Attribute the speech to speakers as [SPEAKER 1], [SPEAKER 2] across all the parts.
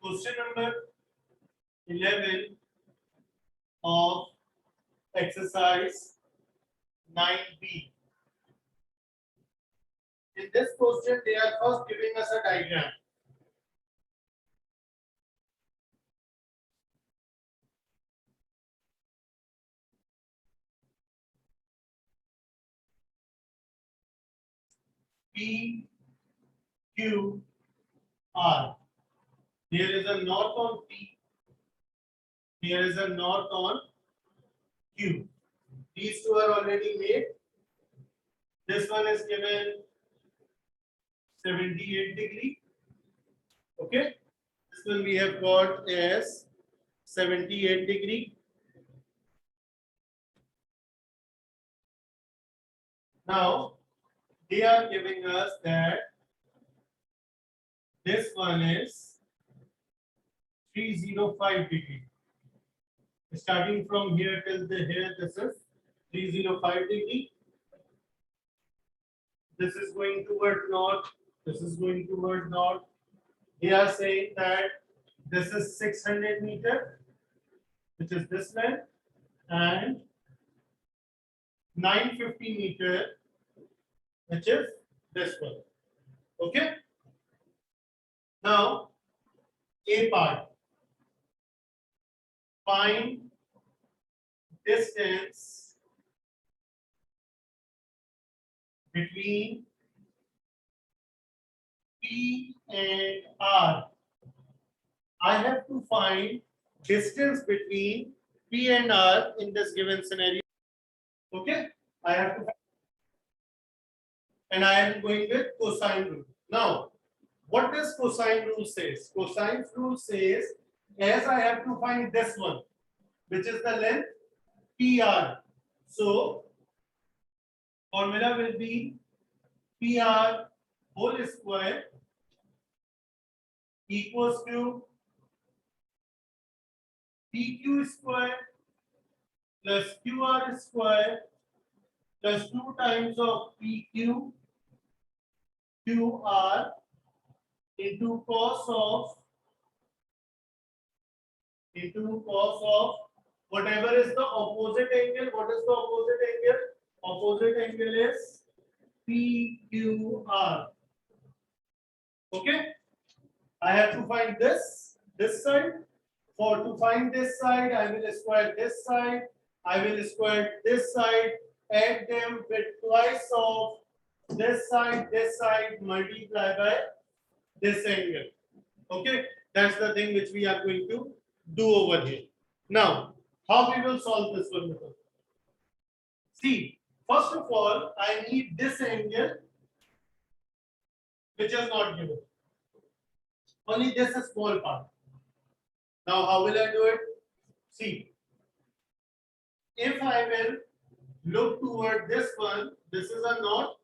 [SPEAKER 1] Question number 11 of exercise 9B. In this question, they are first giving us a diagram. P, Q, R. Here is a north on P. Here is a north on Q. These two are already made. This one is given 78 degree. Okay. This one we have got as 78 degree. Now they are giving us that this one is 305 degree. Starting from here till here, this is 305 degree. This is going toward north. This is going toward north. They are saying that this is 600 meter, which is this length, and 950 meter, which is this one. Okay. Now, A part. Find distance between P and R. I have to find distance between P and R in this given scenario. Okay, I have to, and I am going with cosine rule. Now, what does cosine rule says? Cosine rule says, as I have to find this one, which is the length PR. So, formula will be PR whole square equals to PQ square plus QR square plus 2 times of PQ QR into cos of whatever is the opposite angle. What is the opposite angle? Opposite angle is PQR. Okay, I have to find this side. To find this side, I will square this side. I will square this side. Add them with twice of this side, multiply by this angle. Okay, that's the thing which we are going to do over here. Now, how we will solve this one? See, first of all, I need this angle, which is not given. Only this is small part. Now, how will I do it? See, if I will look toward this one, this is a north,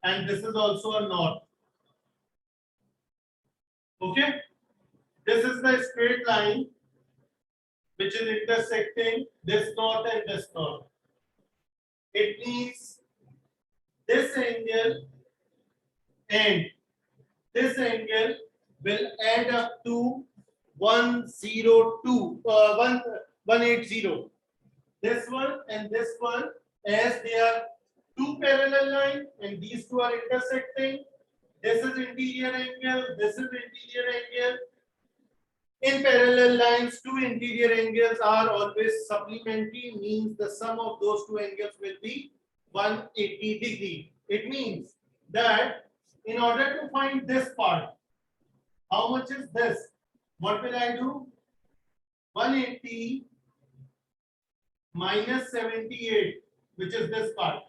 [SPEAKER 1] and this is also a north. Okay, this is the straight line which is intersecting this north and this north. It means this angle and this angle will add up to 180. This one and this one, as they are two parallel lines and these two are intersecting. This is interior angle, this is interior angle. In parallel lines, two interior angles are always supplementary, means the sum of those two angles will be 180 degree. It means that in order to find this part, how much is this? What will I do? 180 minus 78, which is this part.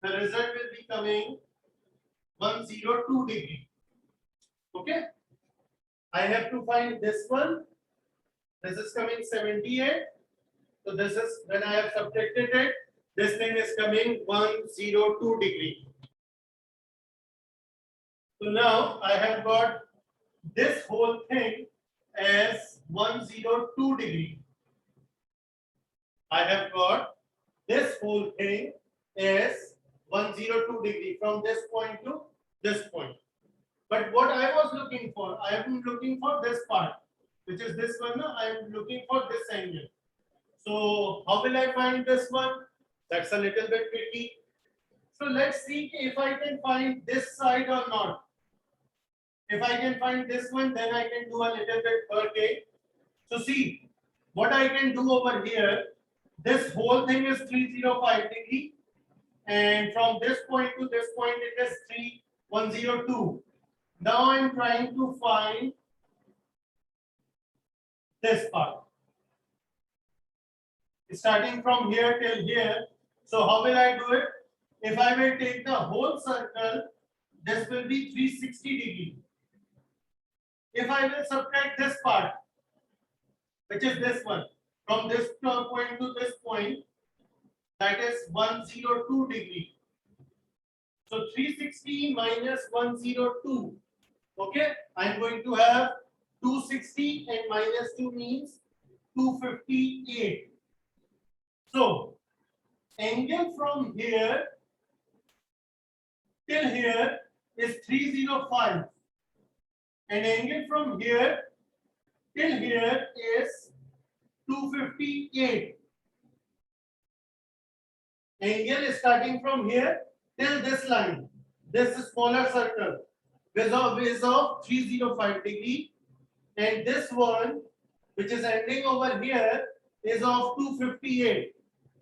[SPEAKER 1] The result will be coming 102 degree. Okay. I have to find this one. This is coming 78. So this is, when I have subtracted it, this thing is coming 102 degree. So now I have got this whole thing as 102 degree. I have got this whole thing as 102 degree from this point to this point. But what I was looking for, I am looking for this part, which is this one. I am looking for this angle. So how will I find this one? That's a little bit tricky. So let's see if I can find this side or not. If I can find this one, then I can do a little bit working. So see, what I can do over here, this whole thing is 305 degree, and from this point to this point it is 3102. Now I'm trying to find this part. Starting from here till here. So how will I do it? If I will take the whole circle, this will be 360 degree. If I will subtract this part, which is this one, from this point to this point, that is 102 degree. So 360 minus 102. Okay, I'm going to have 260 and minus 2 means 258. So angle from here till here is 305, and angle from here till here is 258. Angle is starting from here till this line, this smaller circle, is of 305 degree, and this one, which is ending over here, is of 258.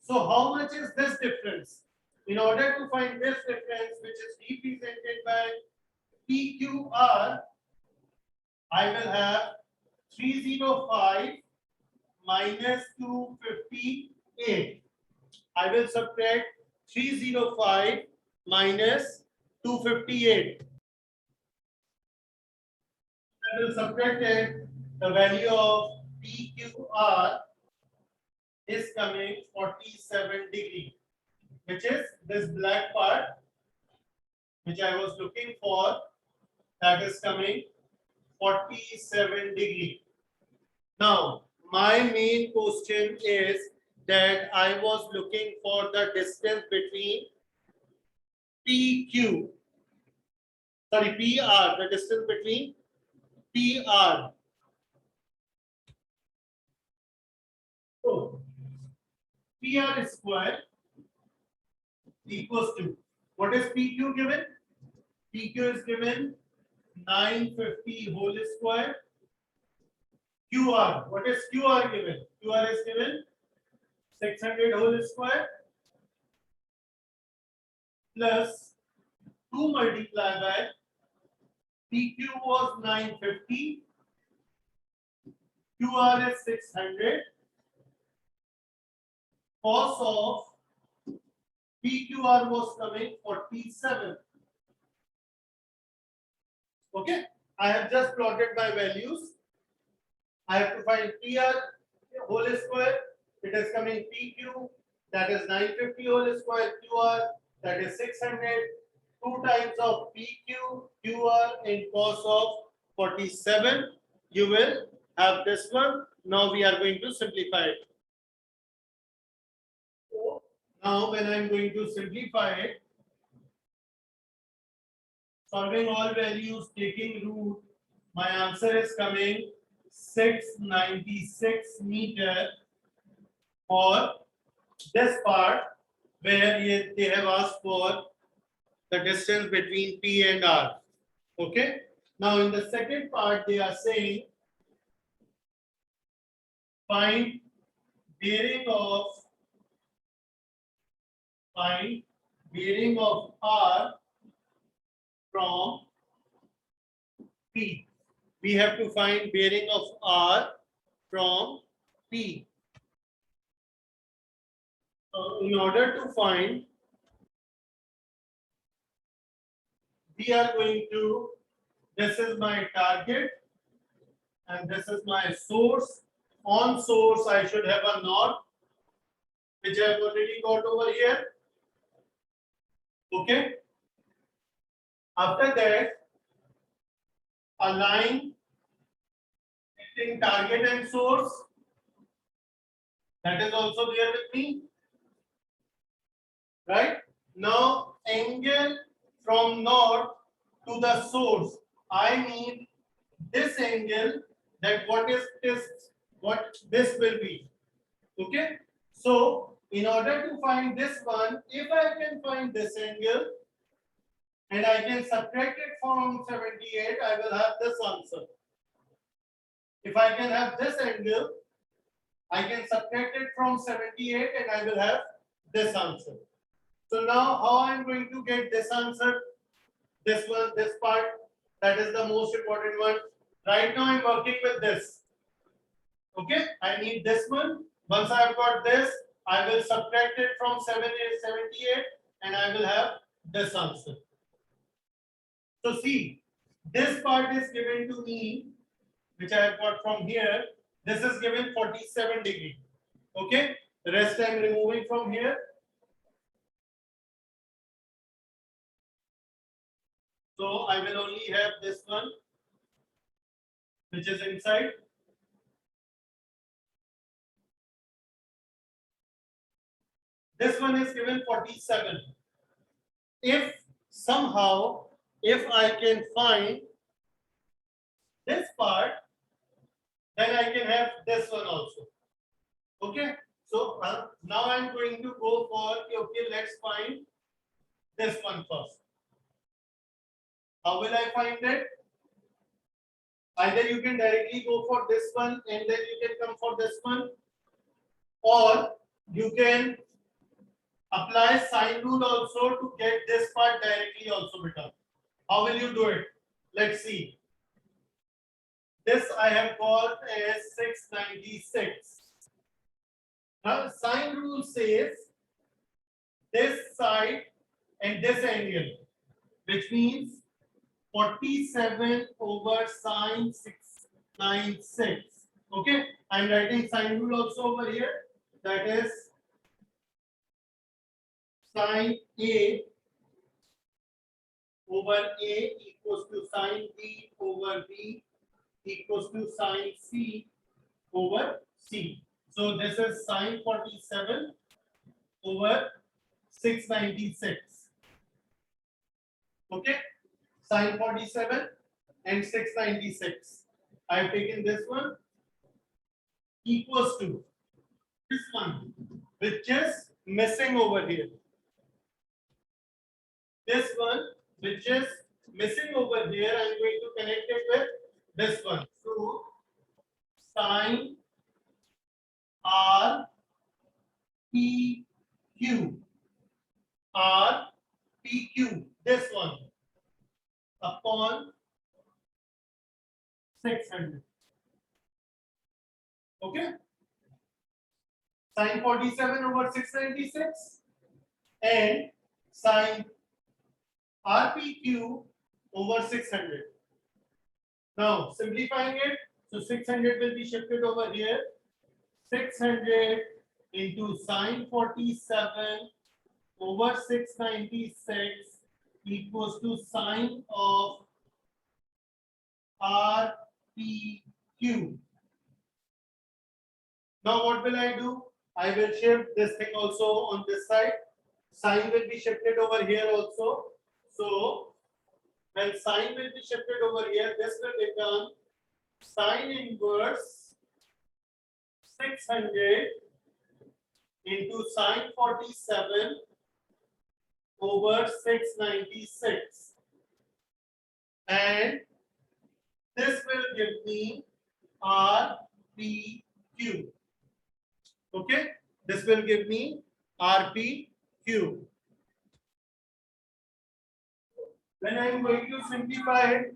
[SPEAKER 1] So how much is this difference? In order to find this difference, which is represented by PQR, I will have 305 minus 258. I will subtract 305 minus 258. I will subtract it. The value of PQR is coming 47 degree, which is this black part, which I was looking for, that is coming 47 degree. Now, my main question is that I was looking for the distance between PR, the distance between PR. So, PR square equals to, what is PQ given? PQ is given 950 whole square. QR, what is QR given? QR is given 600 whole square plus 2 multiplied by PQ was 950, QR is 600, cos of PQR was coming 47. Okay, I have just plotted my values. I have to find PR whole square. It is coming PQ, that is 950 whole square, QR, that is 600. 2 times of PQ, QR, and cos of 47. You will have this one. Now we are going to simplify it. So now when I am going to simplify it, solving all values, taking root, my answer is coming 696 meter for this part where they have asked for the distance between P and R. Okay. Now in the second part, they are saying find bearing of R from P. We have to find bearing of R from P. In order to find, we are going to, this is my target and this is my source. On source, I should have a knot, which I have already got over here. Okay. After that, a line between target and source, that is also there with me. Right. Now, angle from knot to the source, I need this angle, that what this will be. Okay, so in order to find this one, if I can find this angle and I can subtract it from 78, I will have this answer. If I can have this angle, I can subtract it from 78 and I will have this answer. So now how I am going to get this answer? This one, this part, that is the most important one. Right now I am working with this. Okay, I need this one. Once I have got this, I will subtract it from 78 and I will have this answer. So see, this part is given to me, which I have got from here. This is given 47 degree. Okay, the rest I am removing from here. So I will only have this one, which is inside. This one is given 47. If somehow, if I can find this part, then I can have this one also. Okay. So now I'm going to go for, okay, let's find this one first. How will I find it? Either you can directly go for this one and then you can come for this one, or you can apply sine rule also to get this part directly also become. How will you do it? Let's see. This I have called as 696. Now sine rule says this side and this angle, which means 47 over sine 696. Okay, I'm writing sine rule also over here. That is sine A over A equals to sine B over B equals to sine C over C. So this is sine 47 over 696. Okay, sine 47 and 696. I have taken this one equals to this one, which is missing over here. This one, which is missing over here, I'm going to connect it with this one. So sine R P Q, R P Q, this one upon 600. Okay, sine 47 over 696 and sine RPQ over 600. Now simplifying it, so 600 will be shifted over here. 600 into sine 47 over 696 equals to sine of RPQ. Now what will I do? I will shift this thing also on this side. Sine will be shifted over here also. So when sine will be shifted over here, this will become sine inverse 600 into sine 47 over 696. And this will give me RPQ. Okay, this will give me RPQ. Then I am going to simplify it.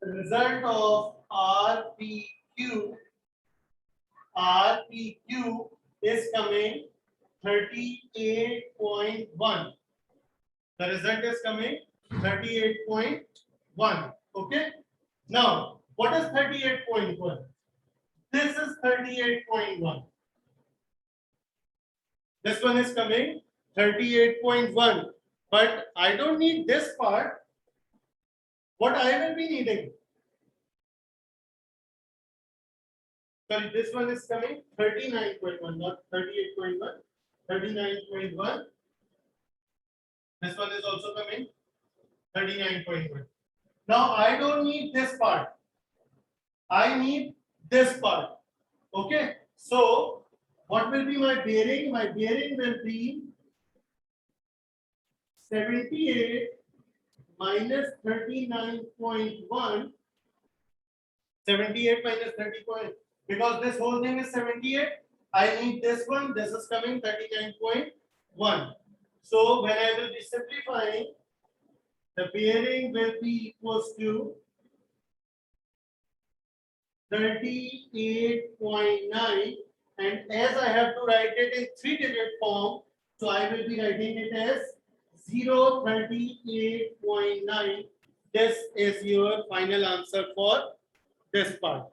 [SPEAKER 1] The result of RPQ is coming 38.1. The result is coming 38.1. Okay. Now, what is 38.1? This is 38.1. This one is coming 38.1. But I don't need this part. What I will be needing? Sorry, this one is coming 39.1, not 38.1. 39.1. This one is also coming 39.1. Now I don't need this part. I need this part. Okay. So what will be my bearing? My bearing will be 78 minus 39.1. 78 minus 30 point. Because this whole thing is 78. I need this one. This is coming 39.1. So when I will be simplifying, the bearing will be equals to 38.9, and as I have to write it in 3-digit form, so I will be writing it as 038.9. This is your final answer for this part.